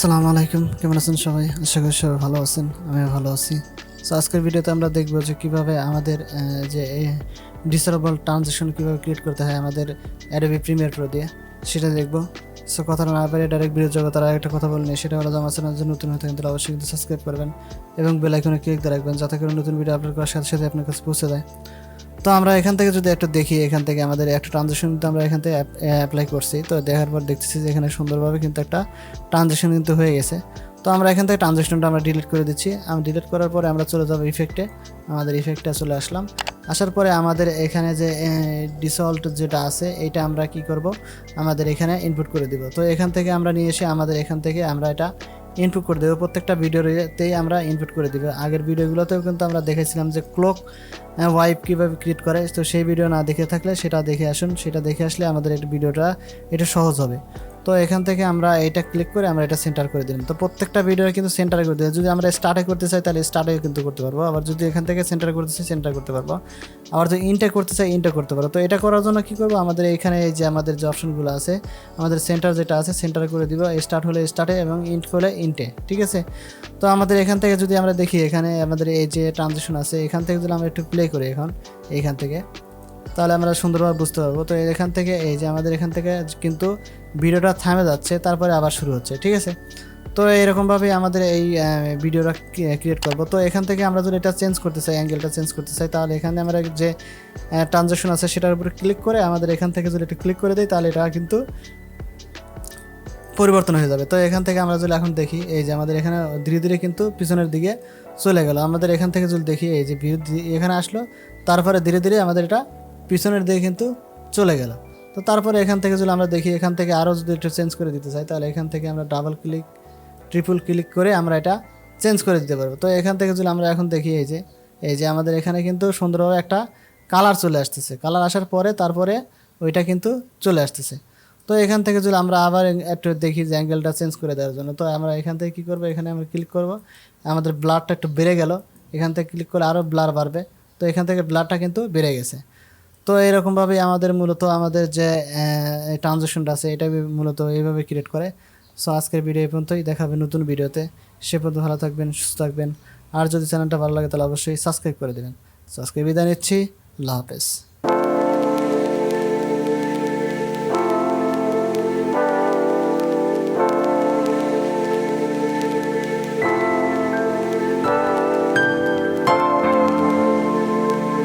আসসালামু আলাইকুম, কেমন আছেন সবাই? আশা করি সবাই ভালো আছেন, আমিও ভালো আছি। সো আজকের ভিডিওতে আমরা দেখব যে কীভাবে আমাদের যে ডিসেবল ট্রানজেকশন কীভাবে ক্রিয়েট করতে হয় আমাদের অ্যাডোবি প্রিমিয়ার প্রো দিয়ে, সেটা দেখব। সো কথাটা না পারে ডাইরেক্ট ভিডিও জগৎ তারা একটা কথা বলিনি, সেটা হলো যে আমার চ্যানেল যদি নতুন হয়ে থাকেন তাহলে অবশ্যই কিন্তু সাবস্ক্রাইব করবেন এবং বেল আইকনে ক্লিক দিয়ে রাখবেন যাতে করে নতুন ভিডিও আপলোড করার সাথে সাথে আপনার কাছে পৌঁছে যায়। তো আমরা এখান থেকে যদি একটু দেখি, এখান থেকে আমাদের একটা ট্রানজেকশন কিন্তু আমরা এখান থেকে অ্যাপ্লাই করছি। তো দেখার পর দেখতেছি যে এখানে সুন্দরভাবে কিন্তু একটা ট্রানজেকশন কিন্তু হয়ে গেছে। তো আমরা এখান থেকে ট্রানজেকশনটা আমরা ডিলিট করে দিচ্ছি। আমি ডিলিট করার পরে আমরা চলে যাবো ইফেক্টে। আমাদের ইফেক্টে চলে আসলাম। আসার পরে আমাদের এখানে যে ডিসল্ট যেটা আছে এইটা আমরা কি করব, আমাদের এখানে ইনপুট করে দিব। তো এখান থেকে আমরা নিয়ে এসে আমাদের এখান থেকে আমরা এটা ইনপুট করে দেবো। প্রত্যেকটা ভিডিওতেই আমরা ইনপুট করে দিব। আগের ভিডিওগুলোতেও কিন্তু আমরা দেখেছিলাম যে ক্লক ওয়াইপ কীভাবে ক্রিয়েট করে। তো সেই ভিডিও না দেখে থাকলে সেটা দেখে আসুন, সেটা দেখে আসলে আমাদের এই ভিডিওটা এটা সহজ হবে। তো এখান থেকে আমরা এটা ক্লিক করে আমরা এটা সেন্টার করে দিলাম। তো প্রত্যেকটা ভিডিও কিন্তু সেন্টারে করতে হবে। যদি আমরা স্টার্টে করতে চাই তাহলে স্টার্টে কিন্তু করতে পারবো, আবার যদি এখান থেকে সেন্টার করতে চাই সেন্টার করতে পারবো, আবার যদি ইনটে করতে চাই ইনটে করতে পারবো। তো এটা করার জন্য কী করবো, আমাদের এখানে এই যে আমাদের যে অপশনগুলো আছে, আমাদের সেন্টার যেটা আছে সেন্টারে করে দিব। স্টার্ট হলে স্টার্টে এবং ইন্ট হলে ইনটে, ঠিক আছে। তো আমাদের এখান থেকে যদি আমরা দেখি এখানে আমাদের এই যে ট্রানজেকশন আছে, এখান থেকে যদি আমরা একটু প্লে করি এখন এইখান থেকে, তাহলে আমরা সুন্দরভাবে বুঝতে পারবো। তো এখান থেকে এই যে আমাদের এখান থেকে কিন্তু ভিডিওটা থামে যাচ্ছে, তারপরে আবার শুরু হচ্ছে, ঠিক আছে। তো এরকমভাবে আমাদের এই ভিডিওটা ক্রিয়েট করব। তো এখান থেকে আমরা যদি এটা চেঞ্জ করতে চাই, অ্যাঙ্গেলটা চেঞ্জ করতে চাই, তাহলে এখানে আমরা যে ট্রানজেকশন আছে সেটার উপরে ক্লিক করে আমাদের এখান থেকে যদি একটু ক্লিক করে দিই তাহলে এটা কিন্তু পরিবর্তন হয়ে যাবে। তো এখান থেকে আমরা যদি এখন দেখি এই যে আমাদের এখানে ধীরে ধীরে কিন্তু পিছনের দিকে চলে গেল। আমাদের এখান থেকে যদি দেখি এই যে ভিউ এখানে আসলো, তারপরে ধীরে ধীরে আমাদের এটা পিছনের দিকে কিন্তু চলে গেল। তো তারপরে এখান থেকে যদি আমরা দেখি, এখান থেকে আরও যদি একটু চেঞ্জ করে দিতে চাই তাহলে এখান থেকে আমরা ডাবল ক্লিক ট্রিপল ক্লিক করে আমরা এটা চেঞ্জ করে দিতে পারবো। তো এখান থেকে যদি আমরা এখন দেখি এই যে আমাদের এখানে কিন্তু সুন্দরভাবে একটা কালার চলে আসতেছে। কালার আসার পরে তারপরে ওইটা কিন্তু চলে আসতেছে। তো এখান থেকে যদি আমরা আবার একটু দেখি যে অ্যাঙ্গেলটা চেঞ্জ করে দেওয়ার জন্য, তো আমরা এখান থেকে কী করবো, এখানে আমরা ক্লিক করব। আমাদের ব্লারটা একটু বেড়ে গেল, এখান থেকে ক্লিক করলে আরও ব্লার বাড়বে। তো এখান থেকে ব্লারটা কিন্তু বেড়ে গেছে। তো এরকমভাবেই আমাদের মূলত আমাদের যে ট্রানজেকশনটা আছে এটা মূলত এইভাবে ক্রিয়েট করে। সো আজকের ভিডিও এই পর্যন্তই, দেখাবে নতুন ভিডিওতে। সে পর্যন্ত ভালো থাকবেন, সুস্থ থাকবেন। আর যদি চ্যানেলটা ভালো লাগে তাহলে অবশ্যই সাবস্ক্রাইব করে দেবেন। সো আজকে বিদায় নিচ্ছি, আল্লাহ হাফেজ।